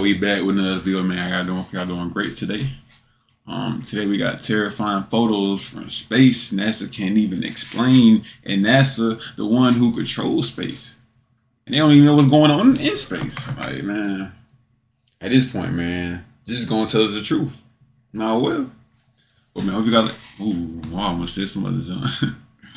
we back with another video, man. How y'all doing? Y'all doing great today. Today we got terrifying photos from space NASA can't even explain, and NASA, the one who controls space, and they don't even know what's going on in space. Like, man, at this point, man, just gonna tell us the truth. Now, well, man, hope you got. Ooh, I almost said some others.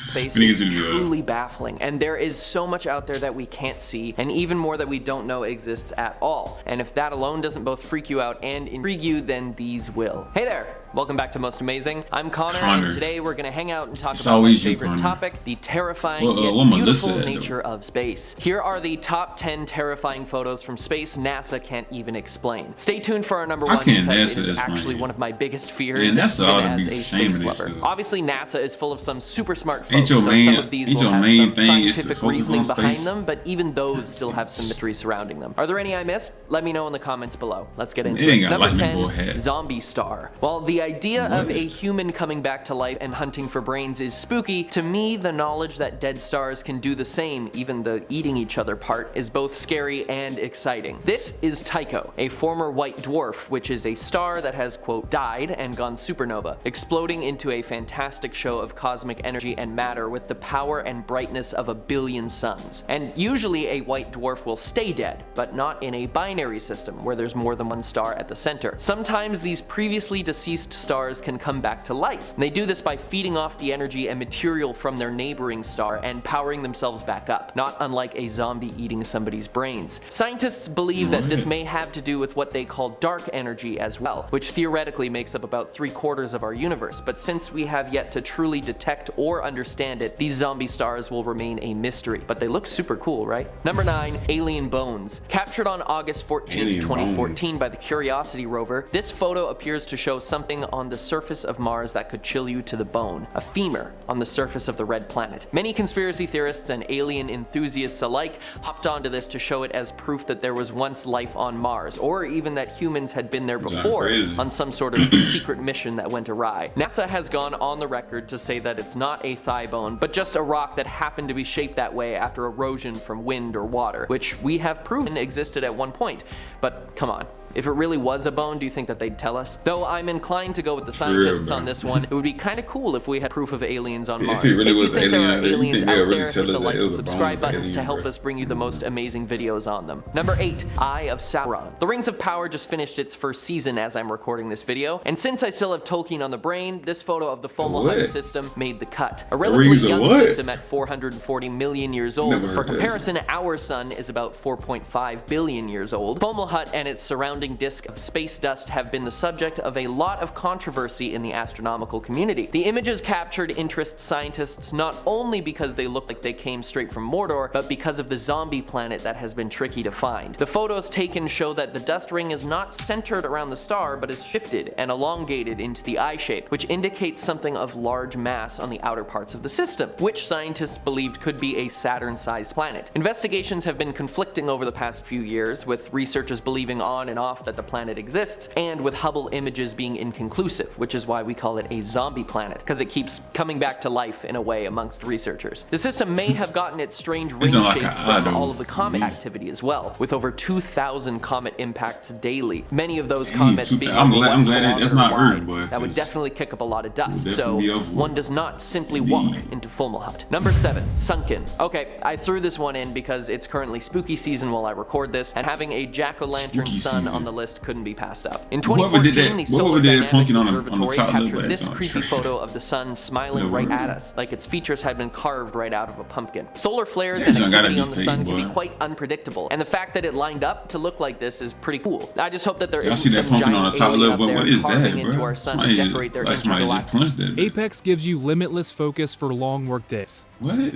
Space is truly baffling, and there is so much out there that we can't see, and even more that we don't know exists at all. And if that alone doesn't both freak you out and intrigue you, then these will. Hey there! Welcome back to Most Amazing. I'm Connor, and today we're gonna hang out and talk about my favorite topic, the terrifying yet beautiful nature of space. Here are the top 10 terrifying photos from space NASA can't even explain. Stay tuned for our number one because it is actually one of my biggest fears as a space lover. Obviously, NASA is full of some super smart folks, so some of these will have some scientific reasoning behind them, but even those still have some mystery surrounding them. Are there any I missed? Let me know in the comments below. Let's get into it. Number 10, Zombie Star. While the idea of a human coming back to life and hunting for brains is spooky, to me the knowledge that dead stars can do the same, even the eating each other part, is both scary and exciting. This is Tycho, a former white dwarf, which is a star that has, quote, died and gone supernova, exploding into a fantastic show of cosmic energy and matter with the power and brightness of a billion suns. And usually a white dwarf will stay dead, but not in a binary system where there's more than one star at the center. Sometimes these previously deceased stars can come back to life. And they do this by feeding off the energy and material from their neighboring star and powering themselves back up, not unlike a zombie eating somebody's brains. Scientists believe that this may have to do with what they call dark energy as well, which theoretically makes up about 3/4 of our universe, but since we have yet to truly detect or understand it, these zombie stars will remain a mystery. But they look super cool, right? Number 9, alien bones. Captured on August 14th, 2014 by the Curiosity rover, this photo appears to show something on the surface of Mars that could chill you to the bone, a femur on the surface of the red planet. Many conspiracy theorists and alien enthusiasts alike hopped onto this to show it as proof that there was once life on Mars, or even that humans had been there before on some sort of secret mission that went awry. NASA has gone on the record to say that it's not a thigh bone, but just a rock that happened to be shaped that way after erosion from wind or water, which we have proven existed at one point. But come on. If it really was a bone, do you think that they'd tell us? Though I'm inclined to go with the scientists on this one, it would be kind of cool if we had proof of aliens on Mars. If you think there are aliens out there, hit the like and subscribe buttons to help us bring you the most amazing videos on them. Number 8, Eye of Sauron. The Rings of Power just finished its first season as I'm recording this video, and since I still have Tolkien on the brain, this photo of the Fomalhaut system made the cut. A relatively young system at 440 million years old. For comparison, our sun is about 4.5 billion years old. Fomalhaut and its surrounding disk of space dust have been the subject of a lot of controversy in the astronomical community. The images captured interest scientists not only because they look like they came straight from Mordor, but because of the zombie planet that has been tricky to find. The photos taken show that the dust ring is not centered around the star, but is shifted and elongated into the eye shape, which indicates something of large mass on the outer parts of the system, which scientists believed could be a Saturn-sized planet. Investigations have been conflicting over the past few years, with researchers believing on and off that the planet exists, and with Hubble images being inconclusive, which is why we call it a zombie planet, because it keeps coming back to life in a way amongst researchers. The system may have gotten its strange ring shape from all of the comet activity as well, with over 2,000 comet impacts daily. Many of those comets being over 1 kilometer wide. That would definitely kick up a lot of dust, so one does not simply walk into Fomalhaut. Number 7, Sunken. Okay, I threw this one in because it's currently spooky season while I record this, and having a jack-o'-lantern sun on the list couldn't be passed up. In 2014, the Solar Dynamics Observatory captured this creepy photo of the sun smiling right at us, like its features had been carved right out of a pumpkin. Solar flares and activity on the sun can be quite unpredictable, and the fact that it lined up to look like this is pretty cool. I just hope that there isn't some giant alien up there carving into our sun to decorate their intergalactic. Apex gives you limitless focus for long work days. What?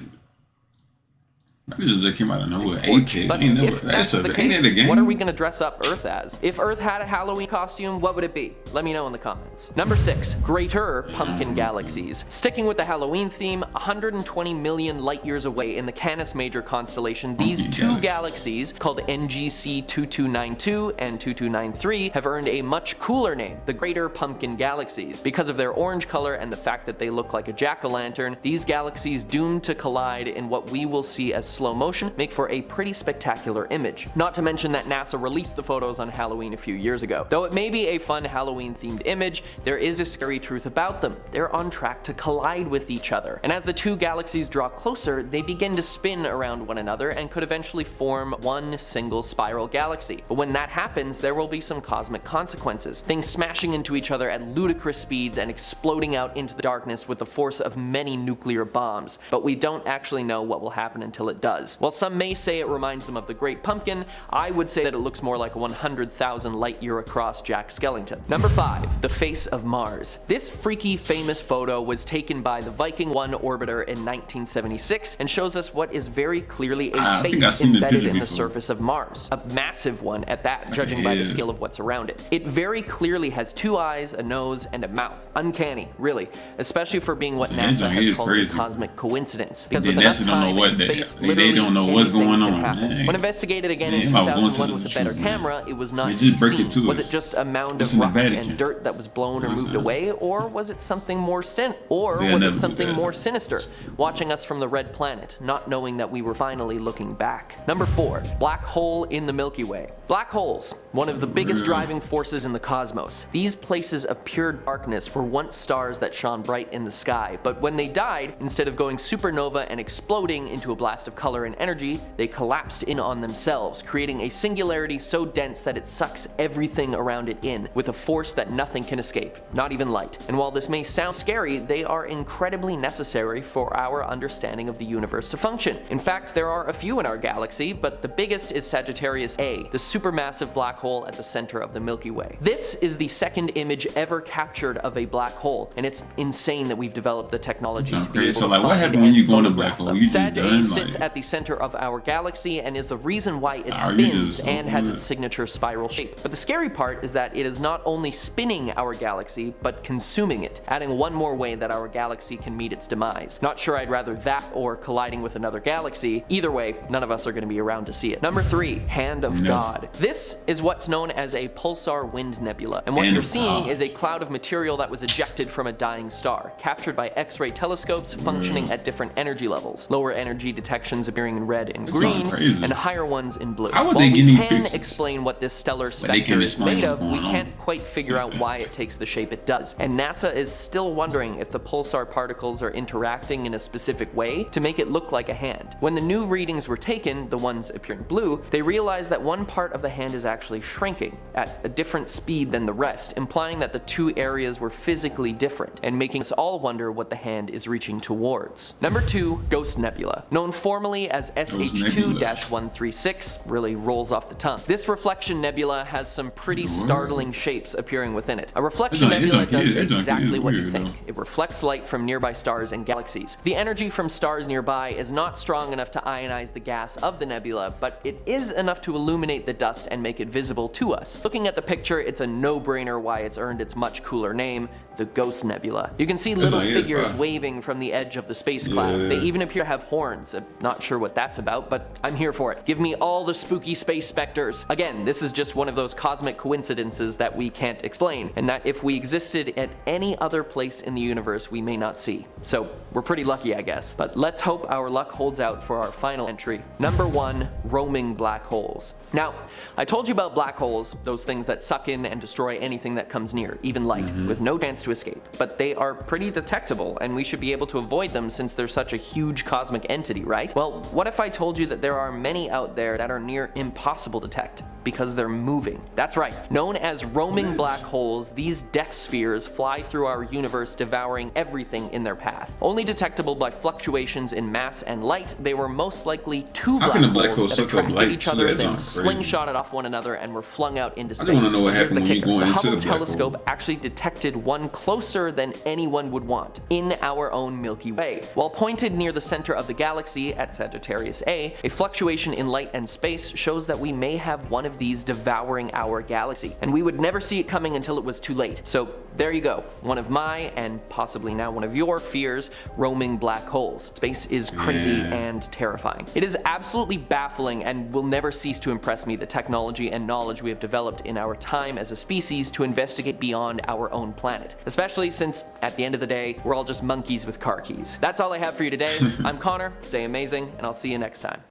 This just came out of nowhere. Apex. But if that's the case, what are we going to dress up Earth as? If Earth had a Halloween costume, what would it be? Let me know in the comments. Number 6, Greater Pumpkin Galaxies. Sticking with the Halloween theme, 120 million light years away in the Canis Major constellation, these two galaxies, called NGC 2292 and 2293, have earned a much cooler name, the Greater Pumpkin Galaxies. Because of their orange color and the fact that they look like a jack-o'-lantern, these galaxies doomed to collide in what we will see as slow motion make for a pretty spectacular image. Not to mention that NASA released the photos on Halloween a few years ago. Though it may be a fun Halloween-themed image, there is a scary truth about them. They're on track to collide with each other. And as the two galaxies draw closer, they begin to spin around one another and could eventually form one single spiral galaxy. But when that happens, there will be some cosmic consequences. Things smashing into each other at ludicrous speeds and exploding out into the darkness with the force of many nuclear bombs. But we don't actually know what will happen until it does. While some may say it reminds them of the Great Pumpkin, I would say that it looks more like a 100,000 light-year across Jack Skellington. Number 5. The face of Mars. This freaky famous photo was taken by the Viking 1 orbiter in 1976 and shows us what is very clearly a face embedded in the surface of Mars. A massive one at that, judging by the scale of what's around it. It very clearly has 2 eyes, a nose, and a mouth. Uncanny, really, especially for being what NASA has called a cosmic coincidence. Because with enough time in space, literally they don't know what's going on. When investigated again in 2001 with a better camera, it was not to be seen. Was it just a mound of rocks and dirt that was blown or moved away, or was it something more sinister, watching us from the red planet, not knowing that we were finally looking back? Number 4. Black hole in the Milky Way. Black holes, one of the biggest driving forces in the cosmos. These places of pure darkness were once stars that shone bright in the sky, but when they died, instead of going supernova and exploding into a blast of color and energy, they collapsed in on themselves, creating a singularity so dense that it sucks everything around it in, with a force that nothing can escape, not even light. And while this may sound scary, they are incredibly necessary for our understanding of the universe to function. In fact, there are a few in our galaxy, but the biggest is Sagittarius A, the supermassive black hole at the center of the Milky Way. This is the second image ever captured of a black hole, and it's insane that we've developed the technology to be able to like, what find happened when you and go in a black hole? You Sag just A done, sits like, at the center of our galaxy and is the reason why it spins and has its signature spiral shape. But the scary part is that it is not only spinning our galaxy, but consuming it, adding one more way that our galaxy can meet its demise. Not sure I'd rather that or colliding with another galaxy. Either way, none of us are going to be around to see it. Number 3. Hand of God. This is what's known as a pulsar wind nebula, and what you're seeing is a cloud of material that was ejected from a dying star, captured by X-ray telescopes functioning at different energy levels. Lower energy detections appearing in red and green, and higher ones in blue. How would While they get we these can pictures? explain what this stellar specter is made of, we can't quite figure out why it takes the shape it does. And NASA is still wondering if the pulsar particles are interacting in a specific way to make it look like a hand. When the new readings were taken, the ones appearing blue, they realized that one part of the hand is actually shrinking at a different speed than the rest, implying that the two areas were physically different and making us all wonder what the hand is reaching towards. Number 2. Ghost Nebula. Known formally as SH2-136, really rolls off the tongue. This reflection nebula has some pretty startling shapes appearing within it. A reflection nebula does exactly what you think. It reflects light from nearby stars and galaxies. The energy from stars nearby is not strong enough to ionize the gas of the nebula, but it is enough to illuminate the dust and make it visible to us. Looking at the picture, it's a no-brainer why it's earned its much cooler name, the Ghost Nebula. You can see little figures waving from the edge of the space cloud. They even appear to have horns. I'm not sure what that's about, but I'm here for it. Give me all the spooky space specters. Again, this is just one of those cosmic coincidences that we can't explain, and that if we existed at any other place in the universe, we may not see. So we're pretty lucky, I guess. But let's hope our luck holds out for our final entry. Number 1. Roaming black holes. Now, I told you about black holes, those things that suck in and destroy anything that comes near, even light, with no chance to escape. But they are pretty detectable, and we should be able to avoid them since they're such a huge cosmic entity, right? Well, what if I told you that there are many out there that are near impossible to detect because they're moving? That's right. Known as roaming black holes, these death spheres fly through our universe, devouring everything in their path. Only detectable by fluctuations in mass and light, they were most likely two black holes that attracted each other, then slingshotted off one another and were flung out into space. I don't want to know what happened when you go into the Hubble black hole. telescope actually detected one closer than anyone would want, in our own Milky Way. While pointed near the center of the galaxy at Sagittarius A, a fluctuation in light and space shows that we may have one of of these devouring our galaxy, and we would never see it coming until it was too late. So there you go, one of my, and possibly now one of your fears, roaming black holes. Space is crazy and terrifying. It is absolutely baffling and will never cease to impress me the technology and knowledge we have developed in our time as a species to investigate beyond our own planet, especially since at the end of the day, we're all just monkeys with car keys. That's all I have for you today. I'm Connor, stay amazing, and I'll see you next time.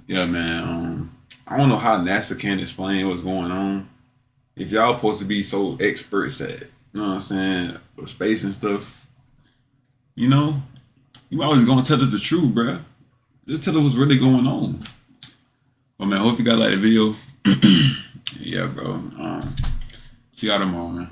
Yeah, man. I don't know how NASA can explain what's going on. If y'all supposed to be so experts at, you know what I'm saying, for space and stuff, you know, you always gonna tell us the truth, bruh. Just tell us what's really going on. But man, hope you guys like the video. Yeah, bro. See y'all tomorrow, man.